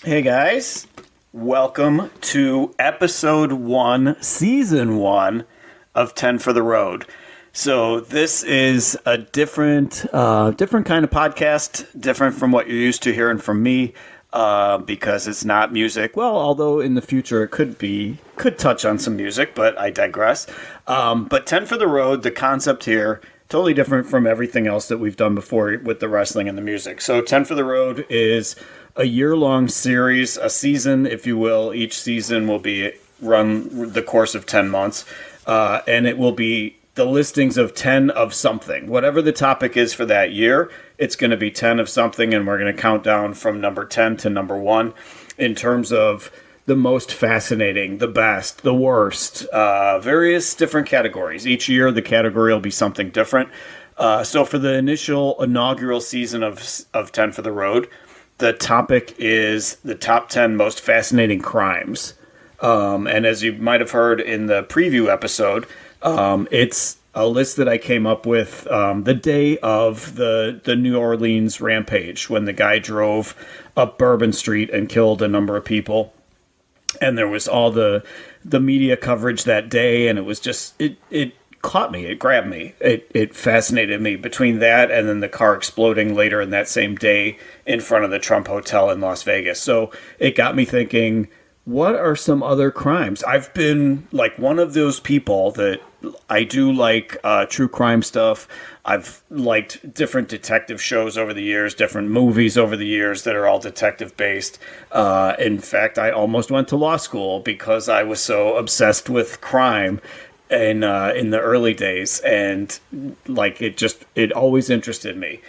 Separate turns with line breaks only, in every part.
Hey guys, welcome to episode 1, season 1 of 10 for the Road. So this is a different kind of podcast, different from what you're used to hearing from me, because it's not music. Well, although in the future it could touch on some music, but I digress. But 10 for the Road, the concept here, totally different from everything else that we've done before with the wrestling and the music. So 10 for the Road is a year-long series, a season, if you will. Each season will be run the course of 10 months, and it will be the listings of 10 of something. Whatever the topic is for that year, it's going to be 10 of something, and we're going to count down from number 10 to number 1 in terms of the most fascinating, the best, the worst, various different categories. Each year, the category will be something different. So for the inaugural season of 10 for the Road, the topic is the top 10 most fascinating crimes. And as you might have heard in the preview episode, it's a list that I came up with the day of the New Orleans rampage, when the guy drove up Bourbon Street and killed a number of people. And there was all the media coverage that day, and it was just, it caught me, it grabbed me, it fascinated me, between that and then the car exploding later in that same day in front of the Trump Hotel in Las Vegas. So it got me thinking, what are some other crimes? I've been like one of those people that I do like true crime stuff. I've liked different detective shows over the years, different movies over the years that are all detective based. In fact, I almost went to law school because I was so obsessed with crime in the early days, and like it always interested me.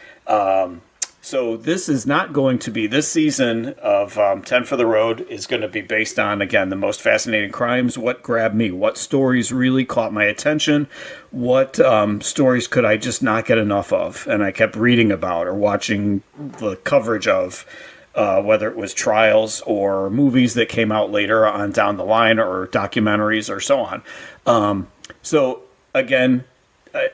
So this is not going to be, this season of 10 for the Road is going to be based on, again, the most fascinating crimes, what grabbed me, what stories really caught my attention, what stories could I just not get enough of, and I kept reading about or watching the coverage of, whether it was trials or movies that came out later on down the line, or documentaries or so on. So again,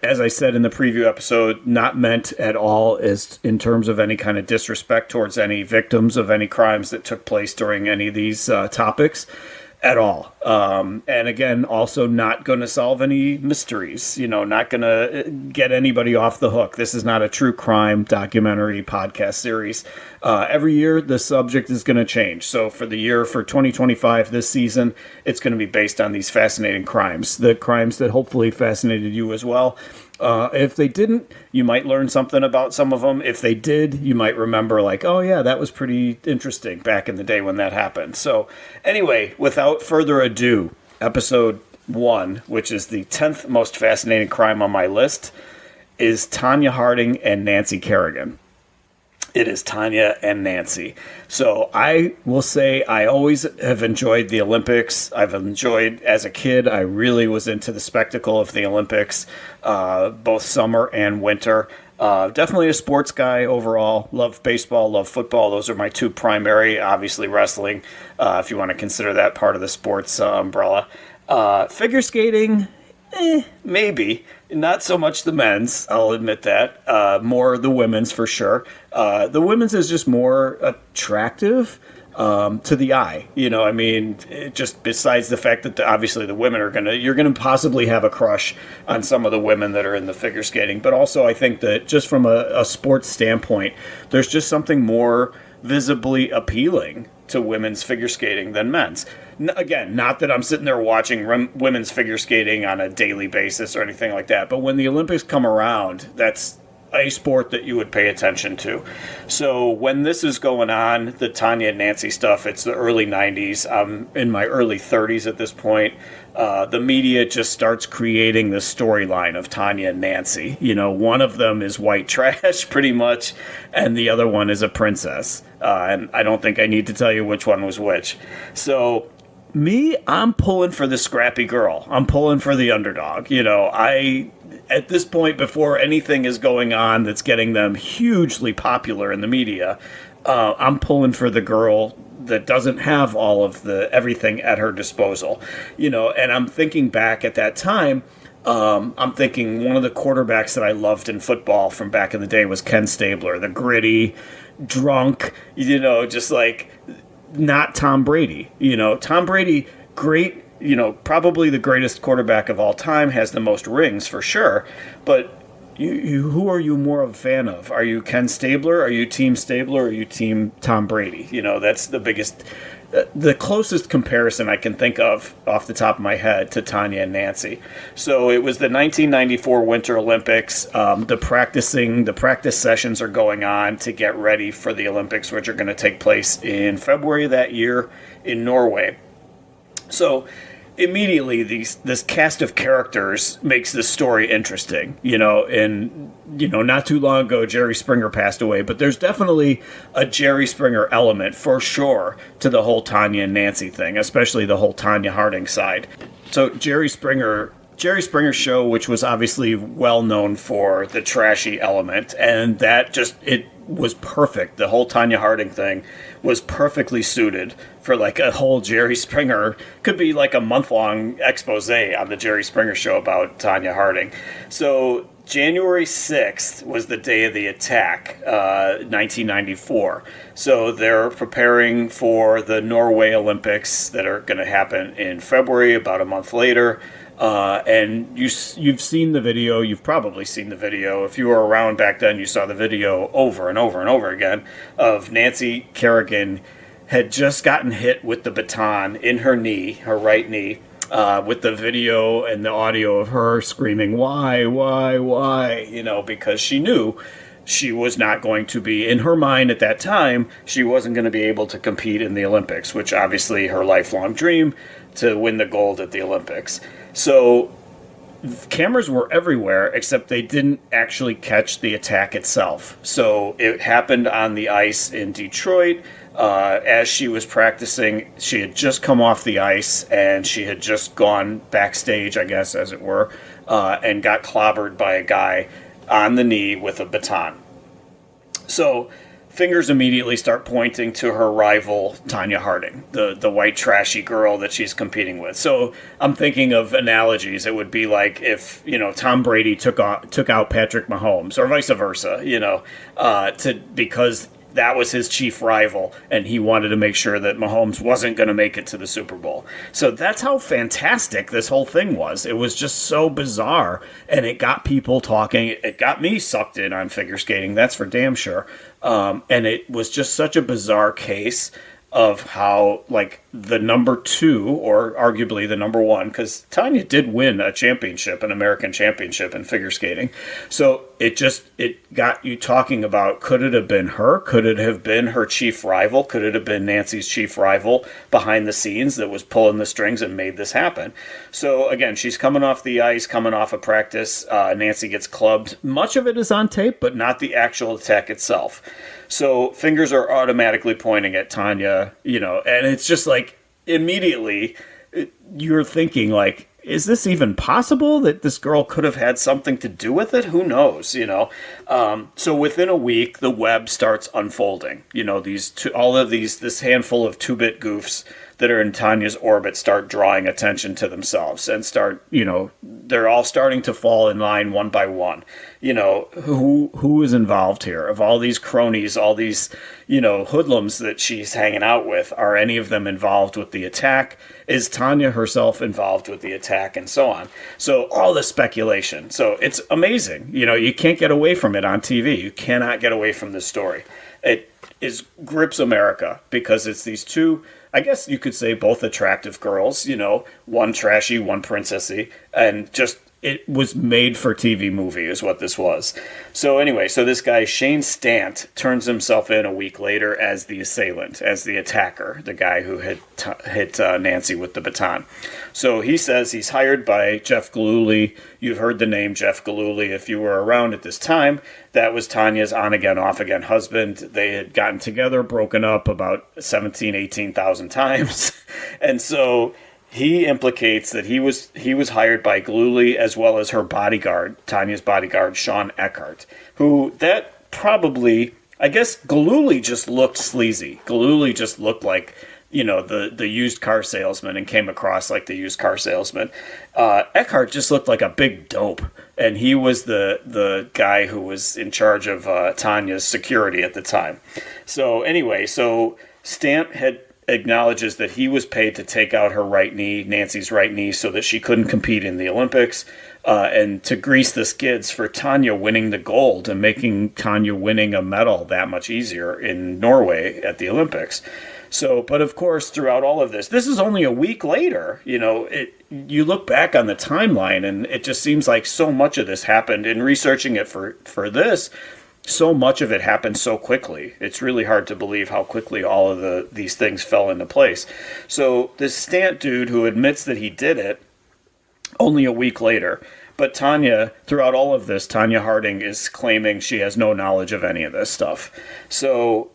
as I said in the preview episode, not meant at all as in terms of any kind of disrespect towards any victims of any crimes that took place during any of these topics at all. And again, also not going to solve any mysteries, not going to get anybody off the hook. This is not a true crime documentary podcast series. Every year, the subject is going to change. So for 2025, this season, it's going to be based on these fascinating crimes, the crimes that hopefully fascinated you as well. If they didn't, you might learn something about some of them. If they did, you might remember like, oh yeah, that was pretty interesting back in the day when that happened. So anyway, without further ado, episode 1, which is the 10th most fascinating crime on my list, is Tonya Harding and Nancy Kerrigan. It is Tonya and Nancy. So I will say I always have enjoyed the Olympics. I've enjoyed, as a kid, I really was into the spectacle of the Olympics, both summer and winter. Definitely a sports guy overall. Love baseball, love football. Those are my two primary, obviously wrestling, if you want to consider that part of the sports umbrella. Figure skating, maybe. Not so much the men's, I'll admit that. More the women's for sure. The women's is just more attractive to the eye. Just besides the fact that obviously the women you're gonna possibly have a crush on some of the women that are in the figure skating. But also I think that just from a sports standpoint, there's just something more visibly appealing to women's figure skating than men's. Again, not that I'm sitting there watching women's figure skating on a daily basis or anything like that, but when the Olympics come around, that's a sport that you would pay attention to. So when this is going on, the Tonya and Nancy stuff, it's the early 90s. I'm in my early 30s at this point. The media just starts creating the storyline of Tonya and Nancy. One of them is white trash, pretty much, and the other one is a princess. And I don't think I need to tell you which one was which. So I'm pulling for the scrappy girl. I'm pulling for the underdog. At this point, before anything is going on that's getting them hugely popular in the media, I'm pulling for the girl that doesn't have all of everything at her disposal. And I'm thinking back at that time, I'm thinking one of the quarterbacks that I loved in football from back in the day was Ken Stabler, the gritty, drunk, just like not Tom Brady. Tom Brady, great, probably the greatest quarterback of all time, has the most rings for sure. But who are you more of a fan of? Are you Ken Stabler? Are you Team Stabler? Or are you Team Tom Brady? That's the biggest, the closest comparison I can think of off the top of my head to Tonya and Nancy. So it was the 1994 Winter Olympics. The practice sessions are going on to get ready for the Olympics, which are going to take place in February of that year in Norway. So immediately this cast of characters makes this story interesting, and not too long ago Jerry Springer passed away, but there's definitely a Jerry Springer element for sure to the whole Tonya and Nancy thing, especially the whole Tonya Harding side. So Jerry Springer's show, which was obviously well known for the trashy element, and that it was perfect. The whole Tonya Harding thing was perfectly suited for like a whole Jerry Springer, could be like a month-long expose on the Jerry Springer show about Tonya Harding. So January 6th was the day of the attack, 1994. So they're preparing for the Norway Olympics that are going to happen in February, about a month later. And you've seen the video. You've probably seen the video. If you were around back then, you saw the video over and over and over again of Nancy Kerrigan had just gotten hit with the baton in her knee, her right knee, with the video and the audio of her screaming, why, because she knew she was not going to be, in her mind at that time, she wasn't going to be able to compete in the Olympics, which obviously her lifelong dream to win the gold at the Olympics. So cameras were everywhere, except they didn't actually catch the attack itself. So it happened on the ice in Detroit. As she was practicing, she had just come off the ice and she had just gone backstage, I guess, as it were, and got clobbered by a guy on the knee with a baton. So fingers immediately start pointing to her rival, Tonya Harding, the white trashy girl that she's competing with. So I'm thinking of analogies. It would be like if, Tom Brady took out Patrick Mahomes, or vice versa, because that was his chief rival, and he wanted to make sure that Mahomes wasn't going to make it to the Super Bowl. So that's how fantastic this whole thing was. It was just so bizarre, and it got people talking. It got me sucked in on figure skating, that's for damn sure. And it was just such a bizarre case of how, like, the number two, or arguably the number one, because Tonya did win a championship, an American championship in figure skating. So it got you talking about, could it have been her? Could it have been her chief rival? Could it have been Nancy's chief rival behind the scenes that was pulling the strings and made this happen? So again, she's coming off the ice, coming off of practice. Nancy gets clubbed. Much of it is on tape, but not the actual attack itself. So fingers are automatically pointing at Tonya, and it's just like immediately you're thinking like, is this even possible that this girl could have had something to do with it? Who knows, So within a week, the web starts unfolding. This handful of two-bit goofs that are in Tonya's orbit start drawing attention to themselves and they're all starting to fall in line one by one. Who is involved here? Of all these cronies, all these, hoodlums that she's hanging out with, are any of them involved with the attack? Is Tonya herself involved with the attack, and so on? So all the speculation. So it's amazing. You can't get away from it on TV. You cannot get away from this story. It grips America because it's these two, I guess you could say, both attractive girls, one trashy, one princessy, and just, it was made for TV movie is what this was. So anyway, this guy, Shane Stant, turns himself in a week later as the assailant, as the attacker, the guy who had hit Nancy with the baton. So he says he's hired by Jeff Gillooly. You've heard the name Jeff Gillooly if you were around at this time. That was Tonya's on-again, off-again husband. They had gotten together, broken up about 18,000 times. And so he implicates that he was hired by Gillooly as well as her bodyguard, Tonya's bodyguard, Sean Eckhart, who that probably, I guess Gillooly just looked sleazy. Gillooly just looked like, the used car salesman and came across like the used car salesman. Eckhart just looked like a big dope, and he was the guy who was in charge of Tonya's security at the time. So anyway, Stant had acknowledges that he was paid to take out her right knee, Nancy's right knee, so that she couldn't compete in the Olympics, and to grease the skids for Tonya winning the gold and making Tonya winning a medal that much easier in Norway at the Olympics. So, but of course, throughout all of this is only a week later. You look back on the timeline, and it just seems like so much of this happened. In researching it for this, so much of it happened so quickly. It's really hard to believe how quickly all of these things fell into place. So this Stant dude who admits that he did it only a week later. But Tonya, throughout all of this, Tonya Harding is claiming she has no knowledge of any of this stuff. So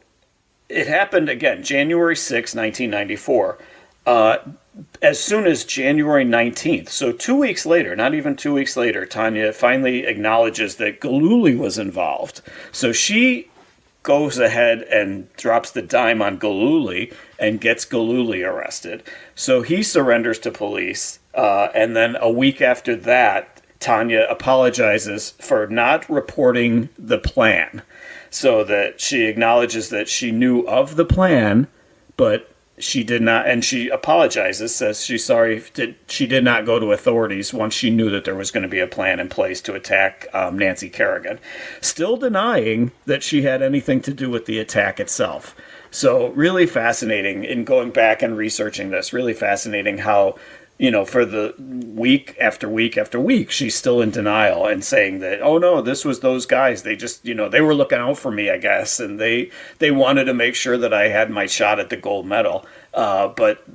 it happened again, January 6, 1994. As soon as January 19th, so 2 weeks later, not even 2 weeks later, Tonya finally acknowledges that Galuli was involved. So she goes ahead and drops the dime on Galuli and gets Galuli arrested. So he surrenders to police, and then a week after that, Tonya apologizes for not reporting the plan. So that she acknowledges that she knew of the plan, but she did not, and she apologizes, says she's sorry she did not go to authorities once she knew that there was going to be a plan in place to attack Nancy Kerrigan. Still denying that she had anything to do with the attack itself. So really fascinating in going back and researching this, really fascinating how, for the week after week after week, she's still in denial and saying that, oh no, this was those guys. They just, they were looking out for me, I guess. And they wanted to make sure that I had my shot at the gold medal. But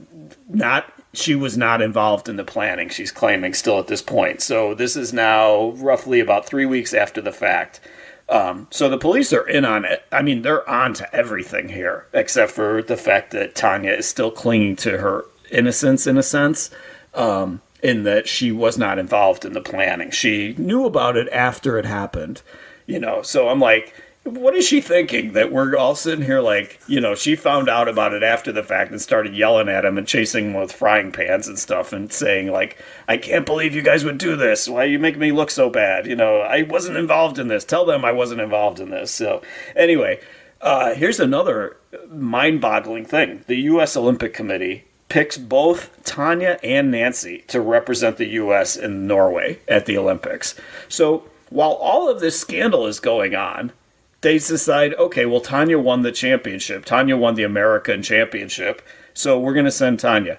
she was not involved in the planning, she's claiming still at this point. So this is now roughly about 3 weeks after the fact. So the police are in on it. I mean, they're on to everything here, except for the fact that Tonya is still clinging to her innocence in a sense. In that she was not involved in the planning. She knew about it after it happened, So I'm like, what is she thinking? That we're all sitting here like, she found out about it after the fact and started yelling at him and chasing him with frying pans and stuff and saying like, I can't believe you guys would do this. Why you make me look so bad? I wasn't involved in this. Tell them I wasn't involved in this. So anyway, here's another mind-boggling thing. The U.S. Olympic Committee picks both Tonya and Nancy to represent the U.S. in Norway at the Olympics. So while all of this scandal is going on, they decide, okay, well, Tonya won the championship. Tonya won the American championship, so we're going to send Tonya.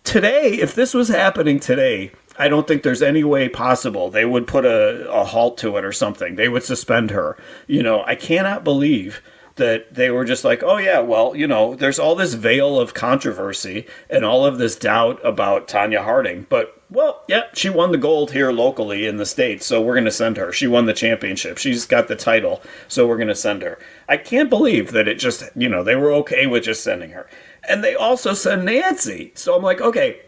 Today, if this was happening today, I don't think there's any way possible they would put a halt to it or something. They would suspend her. I cannot believe that they were just like, oh yeah, well, there's all this veil of controversy and all of this doubt about Tonya Harding. But, well, yeah, she won the gold here locally in the States, so we're going to send her. She won the championship. She's got the title, so we're going to send her. I can't believe that it just, they were okay with just sending her. And they also send Nancy. So I'm like, okay,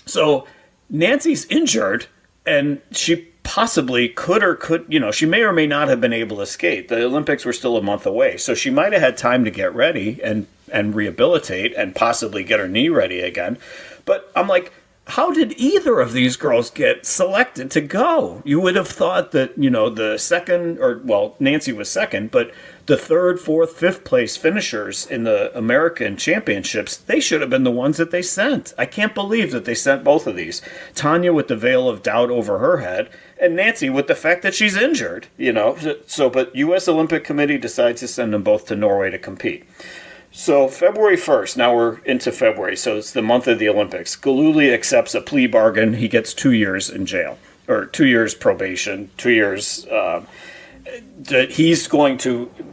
so Nancy's injured, and she possibly could, she may or may not have been able to skate. The Olympics were still a month away, so she might have had time to get ready and rehabilitate and possibly get her knee ready again. But I'm like, how did either of these girls get selected to go? You would have thought that, the second, Nancy was second, but the third, fourth, fifth place finishers in the American championships, they should have been the ones that they sent. I can't believe that they sent both of these. Tonya with the veil of doubt over her head, and Nancy with the fact that she's injured, but U.S. Olympic Committee decides to send them both to Norway to compete. So February 1st, now we're into February, so it's the month of the Olympics. Galuli accepts a plea bargain. He gets 2 years in jail, or 2 years probation, 2 years.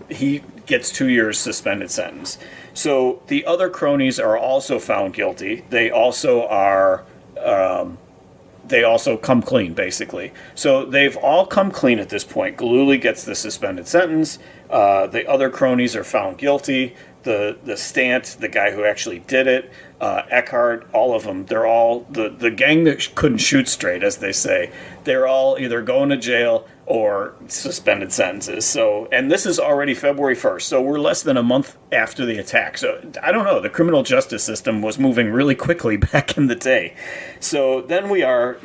He gets 2 years suspended sentence. So the other cronies are also found guilty. They also are. They also come clean, basically. So they've all come clean at this point. Galuli gets the suspended sentence. The other cronies are found guilty. The Stant, the guy who actually did it, Eckhart, all of them, they're all, the gang that couldn't shoot straight, as they say, they're all either going to jail or suspended sentences. So, and this is already February 1st, so we're less than a month after the attack. So, I don't know, the criminal justice system was moving really quickly back in the day. So then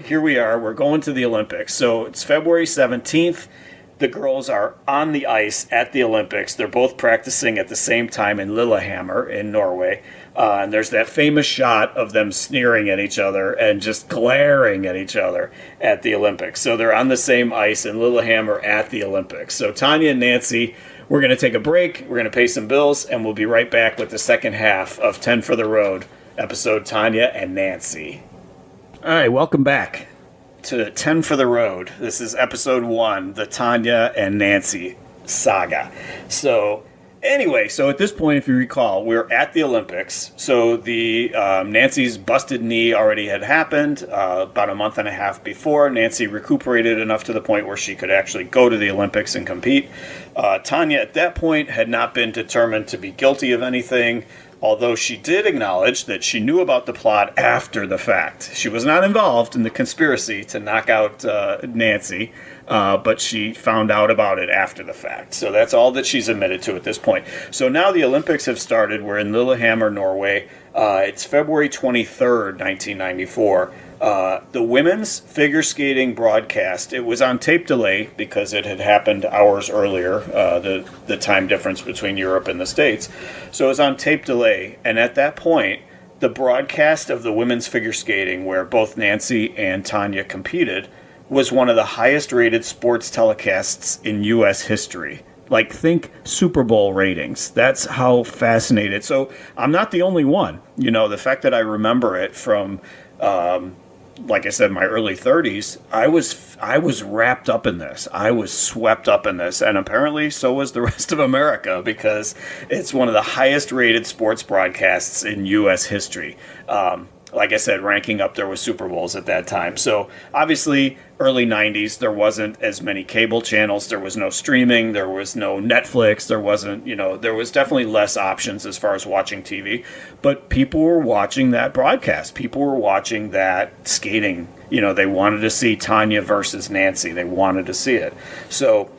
here we are, we're going to the Olympics. So it's February 17th. the girls are on the ice at the Olympics. They're both practicing at the same time in Lillehammer in Norway. And there's that famous shot of them sneering at each other and just glaring at each other at the Olympics. So they're on the same ice in Lillehammer at the Olympics. So Tonya and Nancy, we're going to take a break. We're going to pay some bills, and we'll be right back with the second half of 10 for the Road, episode Tonya and Nancy. All right, welcome back to 10 for the Road. This is episode 1, the Tonya and Nancy saga. So anyway, so at this point, if you recall, we're at the Olympics. So the Nancy's busted knee already had happened about a month and a half before. Nancy recuperated enough to the point where she could actually go to the Olympics and compete. Tonya at that point had not been determined to be guilty of anything, although she did acknowledge that she knew about the plot after the fact. She was not involved in the conspiracy to knock out Nancy, but she found out about it after the fact. So that's all that she's admitted to at this point. So now the Olympics have started. We're in Lillehammer, Norway. It's February 23rd, 1994. The women's figure skating broadcast, it was on tape delay because it had happened hours earlier, the time difference between Europe and the States. So it was on tape delay. And at that point, the broadcast of the women's figure skating, where both Nancy and Tonya competed, was one of the highest rated sports telecasts in U.S. history. Like, think Super Bowl ratings. That's how fascinated. So I'm not the only one. You know, the fact that I remember it from, like I said, my early 30s, I was wrapped up in this. I was swept up in this. And apparently so was the rest of America, because it's one of the highest rated sports broadcasts in U.S. history. Like I said, ranking up there with Super Bowls at that time. So obviously, early 90s, there wasn't as many cable channels. There was no streaming. There was no Netflix. There wasn't, there was definitely less options as far as watching TV. But people were watching that broadcast. People were watching that skating. They wanted to see Tonya versus Nancy. They wanted to see it. So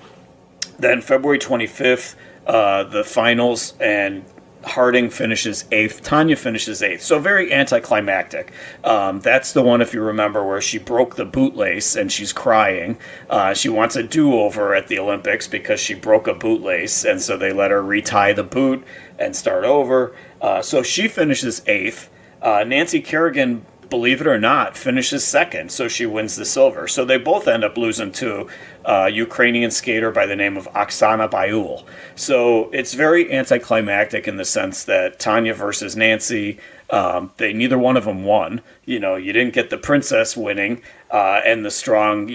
then February 25th, the finals, and Harding finishes 8th. Tonya finishes 8th. So very anticlimactic. That's the one, if you remember, where she broke the bootlace and she's crying. She wants a do-over at the Olympics because she broke a bootlace, and so they let her retie the boot and start over. So she finishes 8th. Nancy Kerrigan, believe it or not, finishes 2nd, so she wins the silver. So they both end up losing to a Ukrainian skater by the name of Oksana Bayul. So it's very anticlimactic in the sense that Tonya versus Nancy, neither one of them won. You didn't get the princess winning and the strong,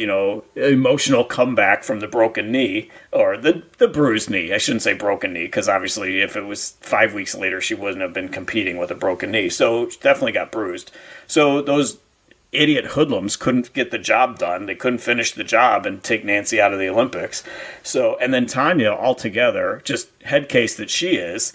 emotional comeback from the broken knee, or the bruised knee. I shouldn't say broken knee, because obviously if it was 5 weeks later, she wouldn't have been competing with a broken knee. So she definitely got bruised. So those idiot hoodlums couldn't get the job done. They couldn't finish the job and take Nancy out of the Olympics. So, and then Tonya altogether, just head case that she is,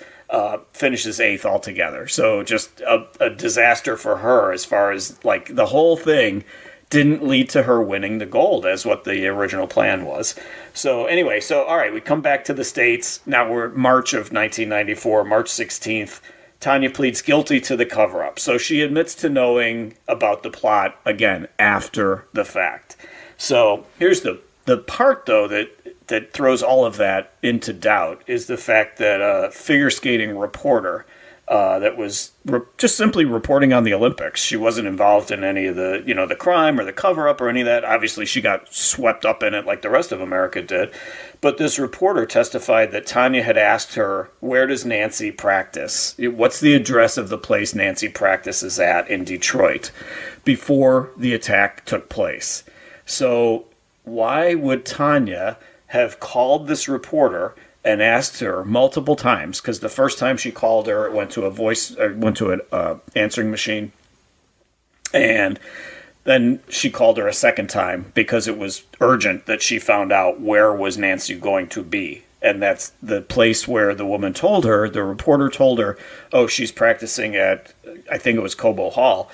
finishes 8th altogether. So just a disaster for her, as far as like the whole thing didn't lead to her winning the gold as what the original plan was. So anyway, all right, we come back to the States. Now we're March of 1994, March 16th. Tonya pleads guilty to the cover-up. So she admits to knowing about the plot, again, after the fact. So here's the part, though, that throws all of that into doubt, is the fact that a figure skating reporter that was just simply reporting on the Olympics. She wasn't involved in any of the, the crime or the cover-up or any of that. Obviously, she got swept up in it like the rest of America did. But this reporter testified that Tonya had asked her, where does Nancy practice? What's the address of the place Nancy practices at in Detroit before the attack took place? So why would Tonya have called this reporter and asked her multiple times? Because the first time she called her, it went to an answering machine, and then she called her a second time because it was urgent that she found out where was Nancy going to be. And that's the place where the woman told her, the reporter told her, oh, she's practicing at, I think it was Cobo Hall.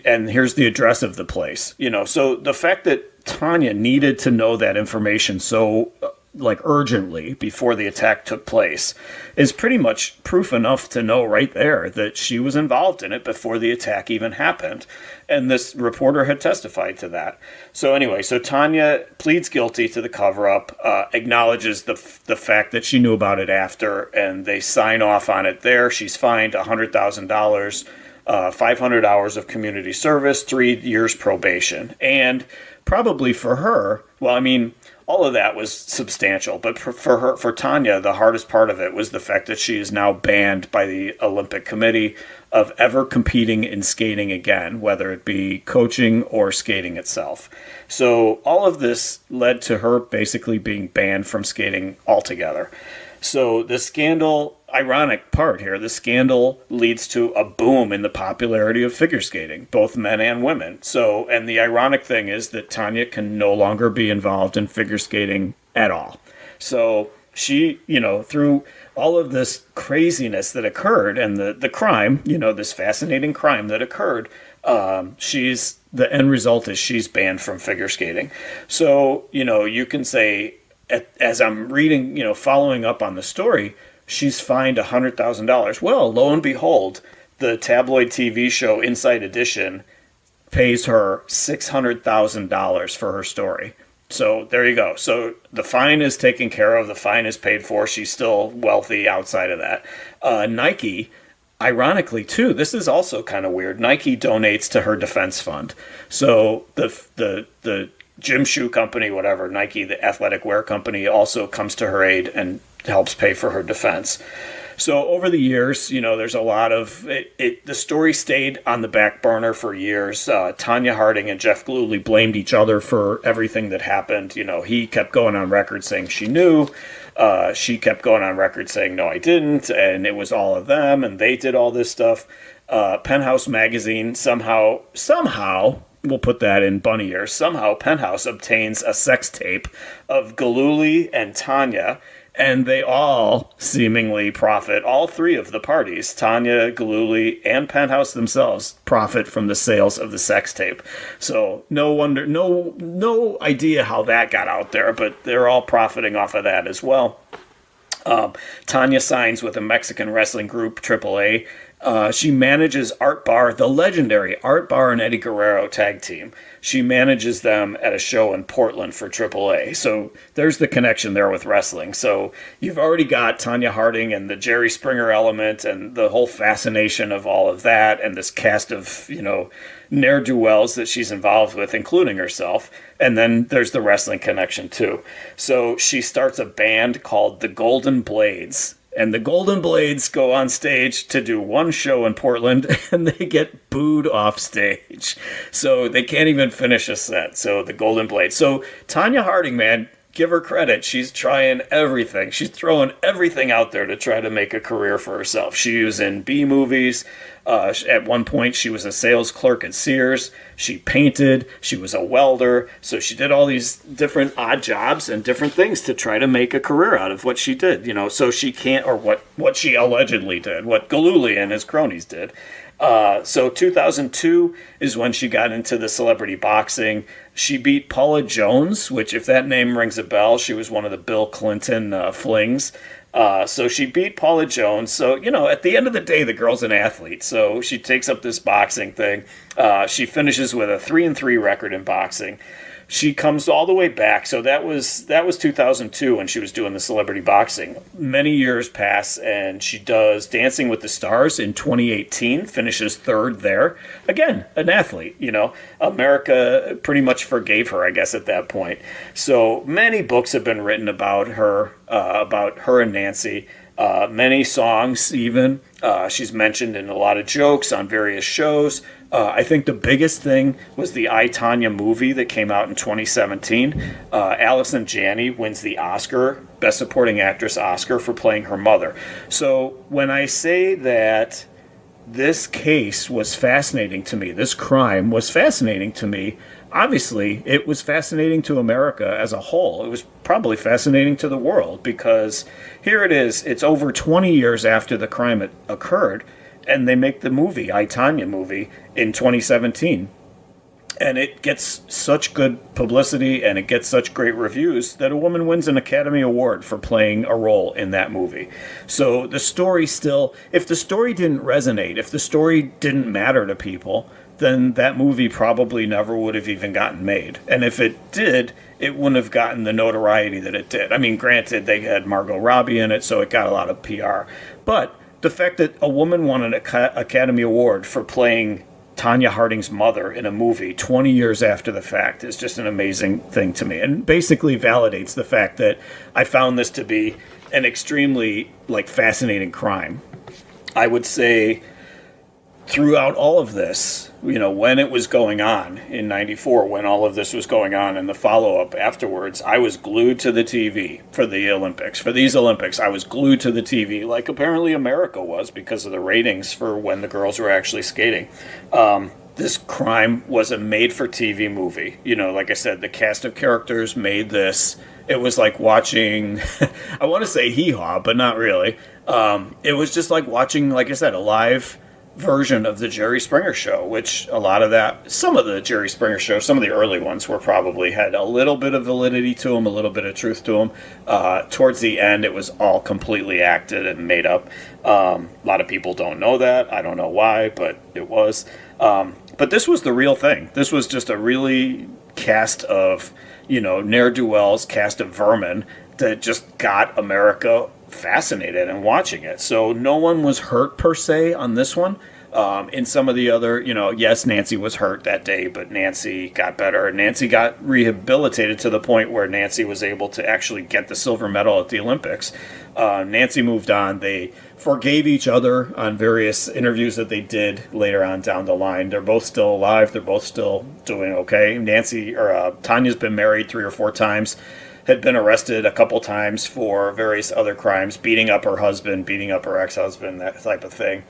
And here's the address of the place. So the fact that Tonya needed to know that information so like urgently before the attack took place is pretty much proof enough to know right there that she was involved in it before the attack even happened. And this reporter had testified to that. So anyway, so Tonya pleads guilty to the cover-up, acknowledges the fact that she knew about it after, and they sign off on it there. She's fined $100,000, 500 hours of community service, 3 years probation. And probably for her, well, I mean, all of that was substantial, but for Tonya, the hardest part of it was the fact that she is now banned by the Olympic Committee of ever competing in skating again, whether it be coaching or skating itself. So all of this led to her basically being banned from skating altogether. So the scandal, ironic part here, the scandal leads to a boom in the popularity of figure skating, both men and women. So, and the ironic thing is that Tonya can no longer be involved in figure skating at all. So she, through all of this craziness that occurred and the crime, this fascinating crime that occurred, the end result is she's banned from figure skating. So, you can say, as I'm reading, following up on the story, she's fined $100,000. Well, lo and behold, the tabloid TV show Inside Edition pays her $600,000 for her story. So there you go. So the fine is taken care of. The fine is paid for. She's still wealthy outside of that. Nike, ironically, too, this is also kind of weird. Nike donates to her defense fund. So the gym shoe company, whatever, Nike, the athletic wear company, also comes to her aid and helps pay for her defense. So over the years, there's a lot of the story stayed on the back burner for years. Tonya Harding and Jeff Glulley blamed each other for everything that happened. He kept going on record saying she knew. She kept going on record saying, no, I didn't. And it was all of them. And they did all this stuff. Penthouse magazine somehow, we'll put that in bunny ears, somehow Penthouse obtains a sex tape of Glulley and Tonya, and they all seemingly profit, all three of the parties, Tonya, Glulley, and Penthouse themselves, profit from the sales of the sex tape. So no wonder, no idea how that got out there, but they're all profiting off of that as well. Tonya signs with a Mexican wrestling group, AAA. She manages Art Bar, the legendary Art Bar and Eddie Guerrero tag team. She manages them at a show in Portland for AAA. So there's the connection there with wrestling. So you've already got Tonya Harding and the Jerry Springer element and the whole fascination of all of that and this cast of, ne'er-do-wells that she's involved with, including herself. And then there's the wrestling connection too. So she starts a band called the Golden Blades. And the Golden Blades go on stage to do one show in Portland, and they get booed off stage. So they can't even finish a set. So the Golden Blades. So Tonya Harding, man, give her credit. She's trying everything. She's throwing everything out there to try to make a career for herself. She was in B movies. At one point, she was a sales clerk at Sears. She painted. She was a welder. So she did all these different odd jobs and different things to try to make a career out of what she did. So she can't, or what she allegedly did, what Glulley and his cronies did. So 2002 is when she got into the celebrity boxing. She beat Paula Jones, which, if that name rings a bell, she was one of the Bill Clinton flings. So she beat Paula Jones. So, at the end of the day, the girl's an athlete. So she takes up this boxing thing. She finishes with a 3-3 record in boxing. She comes all the way back. So that was 2002 when she was doing the celebrity boxing. Many years pass, and she does Dancing with the Stars in 2018, finishes third there. Again, an athlete, America pretty much forgave her, I guess, at that point. So many books have been written about her and Nancy. Many songs even. She's mentioned in a lot of jokes on various shows. I think the biggest thing was the I, Tonya movie that came out in 2017. Allison Janney wins the Oscar, Best Supporting Actress Oscar, for playing her mother. So when I say that this case was fascinating to me, this crime was fascinating to me, obviously it was fascinating to America as a whole. It was probably fascinating to the world, because here it is, it's over 20 years after the crime occurred, and they make the movie, I, Tonya movie, in 2017. And it gets such good publicity and it gets such great reviews that a woman wins an Academy Award for playing a role in that movie. So the story still, if the story didn't resonate, if the story didn't matter to people, then that movie probably never would have even gotten made. And if it did, it wouldn't have gotten the notoriety that it did. I mean, granted, they had Margot Robbie in it, so it got a lot of PR. But the fact that a woman won an Academy Award for playing Tonya Harding's mother in a movie 20 years after the fact is just an amazing thing to me, and basically validates the fact that I found this to be an extremely fascinating crime. I would say throughout all of this, when it was going on in 94, when all of this was going on and the follow-up afterwards, I was glued to the TV for the Olympics. For these Olympics, I was glued to the TV, like apparently America was, because of the ratings for when the girls were actually skating. This crime was a made-for-TV movie. Like I said, the cast of characters made this. It was like watching, I want to say hee-haw, but not really. It was just like watching, like I said, a live version of the Jerry Springer Show, which some of the Jerry Springer Show, some of the early ones were probably had a little bit of validity to them, a little bit of truth to them. Towards the end, it was all completely acted and made up. A lot of people don't know that. I don't know why, but it was. But this was the real thing. This was just a really cast of, ne'er-do-wells, cast of vermin that just got America fascinated and watching it. So no one was hurt per se on this one. In some of the other, yes, Nancy was hurt that day, but Nancy got better. Nancy got rehabilitated to the point where Nancy was able to actually get the silver medal at the Olympics. Nancy moved on. They forgave each other on various interviews that they did later on down the line. They're both still alive. They're both still doing okay. Tonya's been married 3 or 4 times. Had been arrested a couple times for various other crimes, beating up her husband, beating up her ex-husband, that type of thing.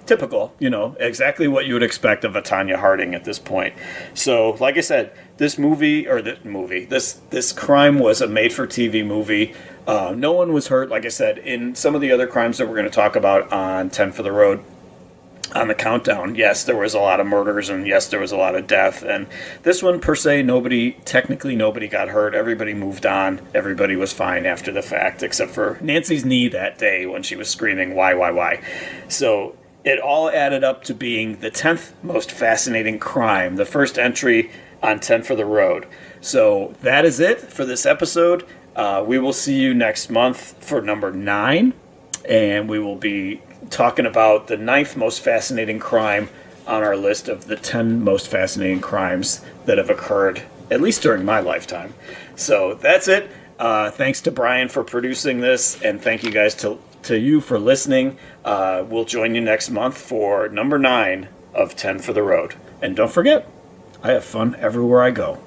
Typical, exactly what you would expect of a Tonya Harding at this point. So, like I said, this crime was a made-for-TV movie. No one was hurt, like I said. In some of the other crimes that we're going to talk about on 10 for the Road, on the countdown, yes, there was a lot of murders, and yes, there was a lot of death. And this one, per se, nobody got hurt. Everybody moved on. Everybody was fine after the fact, except for Nancy's knee that day when she was screaming, why? So it all added up to being the 10th most fascinating crime, the first entry on 10 for the Road. So that is it for this episode. We will see you next month for number 9, and we will be talking about the 9th most fascinating crime on our list of the 10 most fascinating crimes that have occurred, at least during my lifetime. So that's it. Thanks to Brian for producing this, and thank you guys to you for listening. We'll join you next month for number 9 of 10 for the Road. And don't forget, I have fun everywhere I go.